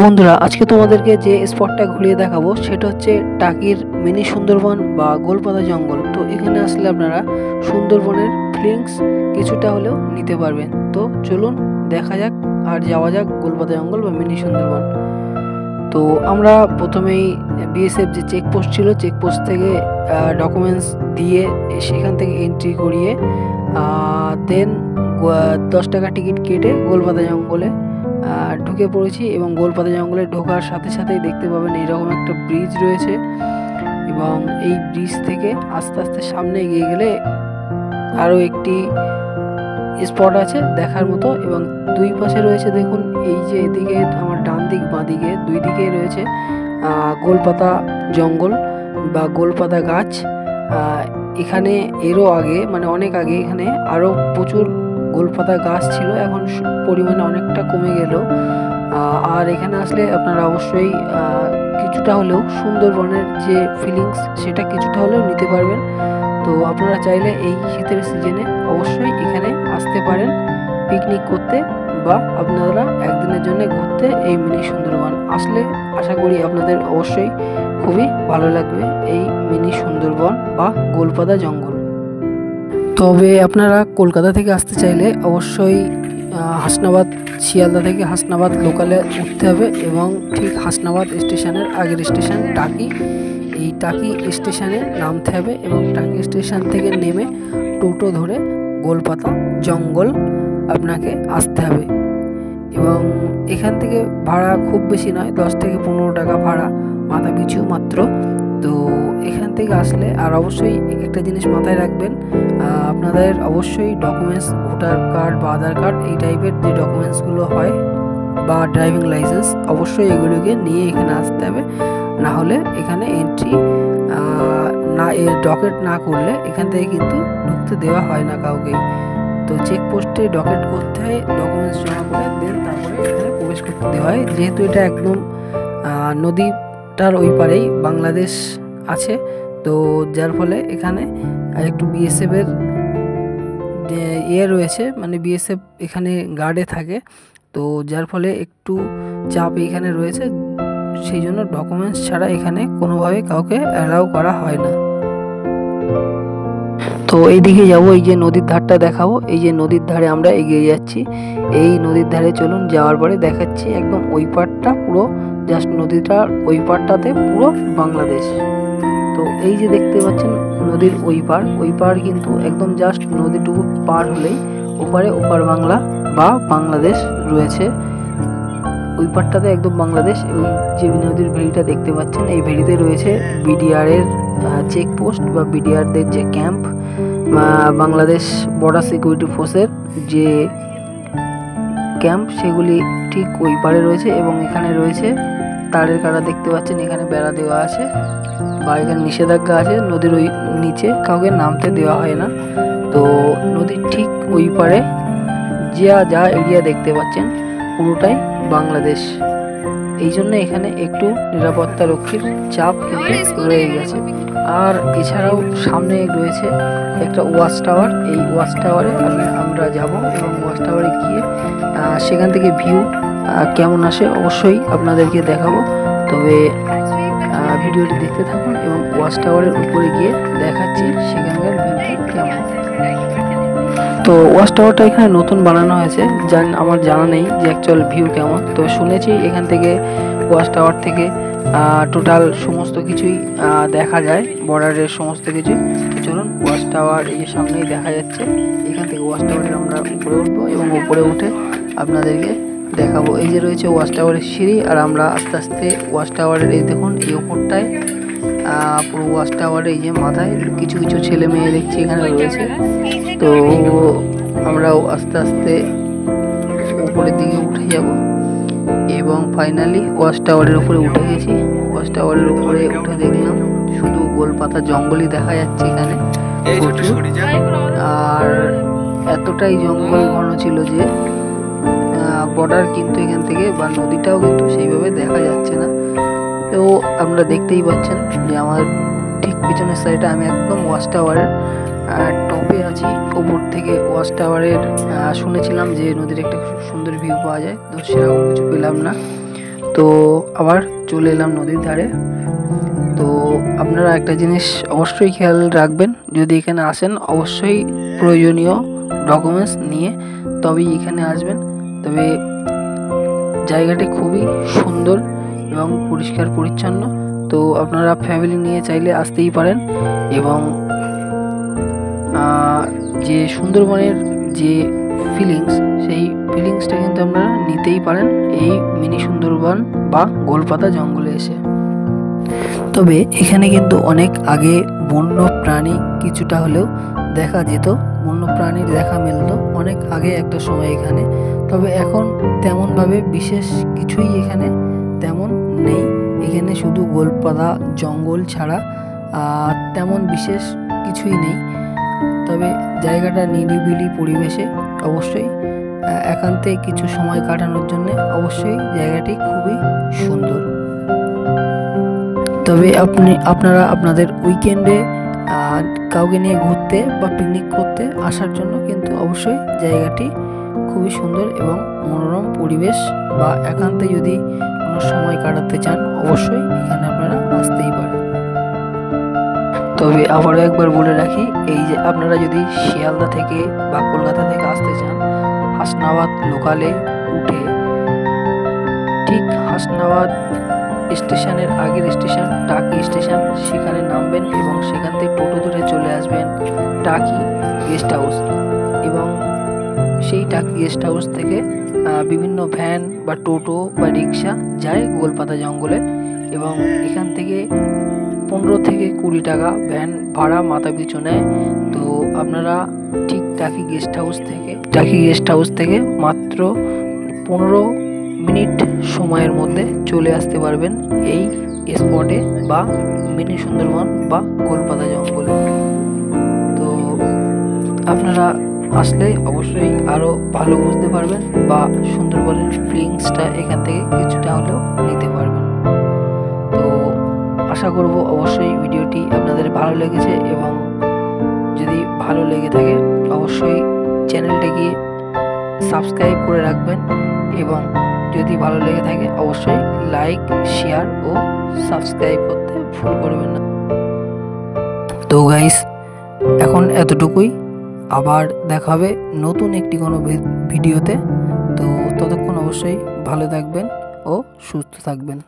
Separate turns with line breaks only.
বন্ধুরা, আজকে তোমাদেরকে যে স্পটটা ঘুরিয়ে দেখাবো সেটা হচ্ছে টাকির মিনি সুন্দরবন বা গোলপাতা জঙ্গল। তো এখানে আসলে আপনারা সুন্দরবনের ফিলিংস কিছুটা হলেও নিতে পারবেন। তো চলুন দেখা যাক আর যাওয়া যাক গোলপাতা জঙ্গল বা মিনি সুন্দরবন। তো আমরা প্রথমেই বিএসএফ যে চেকপোস্ট ছিল, চেকপোস্ট থেকে ডকুমেন্টস দিয়ে সেখান থেকে এন্ট্রি করিয়ে দেন 10 টাকা টিকিট কেটে গোলপাতা জঙ্গলে ঢুকে পড়েছি। এবং গোলপাতা জঙ্গলে ঢোকার সাথে সাথেই দেখতে পাবেন এইরকম একটা ব্রিজ রয়েছে, এবং এই ব্রিজ থেকে আস্তে আস্তে সামনে এগিয়ে গেলে আরও একটি স্পট আছে দেখার মতো। এবং দুই পাশে রয়েছে, দেখুন এই যে এদিকে আমার ডান দিক বাঁ দিকে দুই দিকে রয়েছে গোলপাতা জঙ্গল বা গোলপাতা গাছ। এখানে এরও আগে মানে অনেক আগে এখানে আরও প্রচুর গোলপাতা গাছ ছিল, এখন পরিমাণে অনেকটা কমে গেল। আর এখানে আসলে আপনারা অবশ্যই কিছুটা হলেও সুন্দরবনের যে ফিলিংস সেটা কিছুটা হলেও নিতে পারবেন। তো আপনারা চাইলে এই শীতের সিজনে অবশ্যই এখানে আসতে পারেন পিকনিক করতে, বা আপনারা একদিনের জন্য ঘুরতে। এই মিনি সুন্দরবন আসলে আশা করি আপনাদের অবশ্যই খুবই ভালো লাগবে এই মিনি সুন্দরবন বা গোলপাতা জঙ্গল। তবে আপনারা কলকাতা থেকে আসতে চাইলে অবশ্যই হাসনাবাদ, শিয়ালদা থেকে হাসনাবাদ লোকালে উঠতে হবে, এবং ঠিক হাসনাবাদ স্টেশনের আগের স্টেশন টাকি, এই টাকি স্টেশনে নামতে হবে, এবং টাকি স্টেশন থেকে নেমে টোটো ধরে গোলপাতা জঙ্গল আপনাকে আসতে হবে। এবং এখান থেকে ভাড়া খুব বেশি নয়, 10 থেকে 15 টাকা ভাড়া মাথা পিছু মাত্র। তো এখান থেকে আসলে আর অবশ্যই একটা জিনিস মাথায় রাখবেন, আপনাদের অবশ্যই ডকুমেন্টস, ভোটার কার্ড বা আধার কার্ড এই টাইপের যে ডকুমেন্টসগুলো হয় বা ড্রাইভিং লাইসেন্স, অবশ্যই এগুলোকে নিয়ে এখানে আসতে হবে। না হলে এখানে এন্ট্রি না ডকেট না করলে এখান থেকে কিন্তু ঢুকতে দেওয়া হয় না কাউকেই। তো চেকপোস্টে ডকেট করতে হয়, ডকুমেন্টস জমা করে দেন তারপরে এখানে প্রবেশ করতে দেওয়া হয়। যেহেতু এটা একদম নদীটার ওই পারেই বাংলাদেশ আছে, তো যার ফলে এখানে একটু বিএসএফের রয়েছে, মানে বিএসএফ এখানে গার্ডে থাকে, তো যার ফলে একটু চাপ এখানে রয়েছে। সেই জন্য ডকুমেন্টস ছাড়া এখানে কোনোভাবে কাউকে অ্যালাউ করা হয় না। তো এইদিকে যাবো, এই যে নদীর ধারটা দেখাবো, এই যে নদীর ধারে আমরা এগিয়ে যাচ্ছি। এই নদীর ধারে চলুন, যাওয়ার পরে দেখাচ্ছি একদম ওই পারটা, পুরো জাস্ট নদীটার ওই পারটাতে পুরো বাংলাদেশ। তো এই যে দেখতে পাচ্ছেন নদীর ওই পার কিন্তু একদম জাস্ট নদীটুকু পার হলেই ওপারে ওপার বাংলা বা বাংলাদেশ রয়েছে। ওই পারটাতে একদম বাংলাদেশ। ওই যে নদীর ভেড়িটা দেখতে পাচ্ছেন, এই ভেড়িতে রয়েছে বিডিআর এর চেকপোস্ট বা বিডিআরদের যে ক্যাম্প, বাংলাদেশ বর্ডার সিকিউরিটি ফোর্সের যে ক্যাম্প, সেগুলি ঠিক ওই পারে রয়েছে। এবং এখানে রয়েছে তারের কাঁটা দেখতে পাচ্ছেন, এখানে বেড়া দেওয়া আছে বা এখানে নিষেধাজ্ঞা আছে, নদীর ওই নিচে কাউকে নামতে দেওয়া হয় না। তো নদীর ঠিক ওই পারে যা এরিয়া দেখতে পাচ্ছেন পুরোটাই বাংলাদেশ। এই জন্য এখানে একটু নিরাপত্তা রক্ষীর চাপ কিন্তু রয়ে গেছে। আর এছাড়াও সামনে রয়েছে একটা ওয়াচ টাওয়ার, এই ওয়াচ টাওয়ারে আমরা যাব, এবং ওয়াচ টাওয়ারে গিয়ে সেখান থেকে ভিউ কেমন আসে অবশ্যই আপনাদেরকে দেখাবো। তবে ভিডিওটি দেখতে থাকুন, এবং ওয়াচ টাওয়ারের উপরে গিয়ে দেখাচ্ছি সেখানকার ভিউ কেমন। তো ওয়াচ টাওয়ারটা এখানে নতুন বানানো হয়েছে, আমার জানা নেই যে অ্যাকচুয়াল ভিউ কেমন। তো শুনেছি এখান থেকে ওয়াচ টাওয়ার থেকে টোটাল সমস্ত কিছুই দেখা যায়, বর্ডারের সমস্ত কিছু। চলুন, ওয়াচ টাওয়ার এই যে সামনেই দেখা যাচ্ছে, এখান থেকে ওয়াচ টাওয়ারে আমরা উপরে উঠবো, এবং উপরে উঠে আপনাদেরকে দেখাবো। এই যে রয়েছে ওয়াচ টাওয়ারের সিঁড়ি, আর আমরা আস্তে আস্তে ওয়াচ টাওয়ারের এই দেখুন এই ওপরটায় পুরো ওয়াচ টাওয়ারে এই যে মাথায় কিছু কিছু ছেলে মেয়ে দেখছি এখানে রয়েছে। তো আমরাও আস্তে আস্তে উপরের দিকে উঠে যাব, এবং ফাইনালি ওয়াচ টাওয়ারের উপরে উঠে গেছি। ওয়াচ টাওয়ারের উপরে উঠে দেখলাম শুধু গোলপাতা জঙ্গলই দেখা যাচ্ছে এখানে প্রচুর, আর এতটাই জঙ্গল ঘন ছিল যে বর্ডার কিন্তু এখান থেকে বা নদীটাও কিন্তু সেইভাবে দেখা যাচ্ছে না। তো আপনারা দেখতেই পাচ্ছেন যে আমার ঠিক পিছনের সাইডে আমি একদম ওয়াচ টাওয়ারের টপে আছি। উপর থেকে ওয়াচ টাওয়ারের শুনেছিলাম যে নদীর একটা খুব সুন্দর ভিউ পাওয়া যায়, তো সেরকম কিছু পেলাম না। তো আবার চলে এলাম নদীর ধারে। তো আপনারা একটা জিনিস অবশ্যই খেয়াল রাখবেন, যদি এখানে আসেন অবশ্যই প্রয়োজনীয় ডকুমেন্টস নিয়ে তবেই এখানে আসবেন। তবে জায়গাটি খুবই সুন্দর এবং পরিষ্কার পরিচ্ছন্ন। তো আপনারা ফ্যামিলি নিয়ে চাইলে আসতেই পারেন এবং যে সুন্দরবনের যে ফিলিংস, সেই ফিলিংসটা কিন্তু আপনারা নিতেই পারেন এই মিনি সুন্দরবন বা গোলপাতা জঙ্গলে এসে। তবে এখানে কিন্তু অনেক আগে বন্য প্রাণী কিছুটা হলেও দেখা যেত, বন্য প্রাণীর দেখা মিলতো অনেক আগে একটা সময় এখানে। তবে এখন তেমনভাবে বিশেষ কিছুই এখানে তেমন নেই। এখানে শুধু গোলপাতা জঙ্গল ছাড়া তেমন বিশেষ কিছুই নেই। তবে জায়গাটা নিরিবিলি পরিবেশে অবশ্যই একান্তে কিছু সময় কাটানোর জন্য অবশ্যই জায়গাটি খুবই সুন্দর। তবে আপনারা আপনাদের উইকেন্ডে কাউকে নিয়ে ঘুরতে বা পিকনিক করতে আসার জন্য কিন্তু অবশ্যই জায়গাটি খুবই সুন্দর এবং মনোরম পরিবেশ, বা একান্তে যদি কোনো সময় কাটাতে চান অবশ্যই এখানে আপনারা আসতেই পারেন। তবে আবারও একবার বলে রাখি, এই যে আপনারা যদি শিয়ালদা থেকে বা কলকাতা থেকে আসতে চান, হাসনাবাদ লোকালে উঠে ঠিক হাসনাবাদ স্টেশনের আগের স্টেশন টাকি স্টেশন, সেখানে নামবেন এবং সেখান থেকে টোটো ধরে চলে আসবেন টাকি গেস্ট হাউস। এবং সেই টাকি গেস্ট হাউস থেকে বিভিন্ন ভ্যান বা টোটো বা রিক্সা যায় গোলপাতা জঙ্গলে, এবং এখান থেকে 15 থেকে 20 টাকা ভ্যান ভাড়া মাথা পিছু নেয়। তো আপনারা ঠিক টাকি গেস্ট হাউস থেকে মাত্র 15 মিনিট সময়ের মধ্যে চলে আসতে পারবেন এই স্পটে বা মিনি সুন্দরবন বা গোলপাতা জঙ্গলে। তো আপনারা আসলে অবশ্যই আরও ভালো বুঝতে পারবেন বা সুন্দরবনের ফিলিংসটা এখান থেকে কিছুটা হলেও নিতে পারবেন। তো আশা করব অবশ্যই ভিডিওটি আপনাদের ভালো লেগেছে, এবং যদি ভালো লেগে থাকে অবশ্যই চ্যানেলটিকে সাবস্ক্রাইব করে রাখবেন, এবং যদি ভালো লেগে থাকে অবশ্যই লাইক, শেয়ার ও সাবস্ক্রাইব করতে ভুল করবেন না। তো গাইস, এখন এতটুকুই, আবার দেখা হবে নতুন একটি কোনো ভিডিওতে। তো ততক্ষণ অবশ্যই ভালো থাকবেন ও সুস্থ থাকবেন।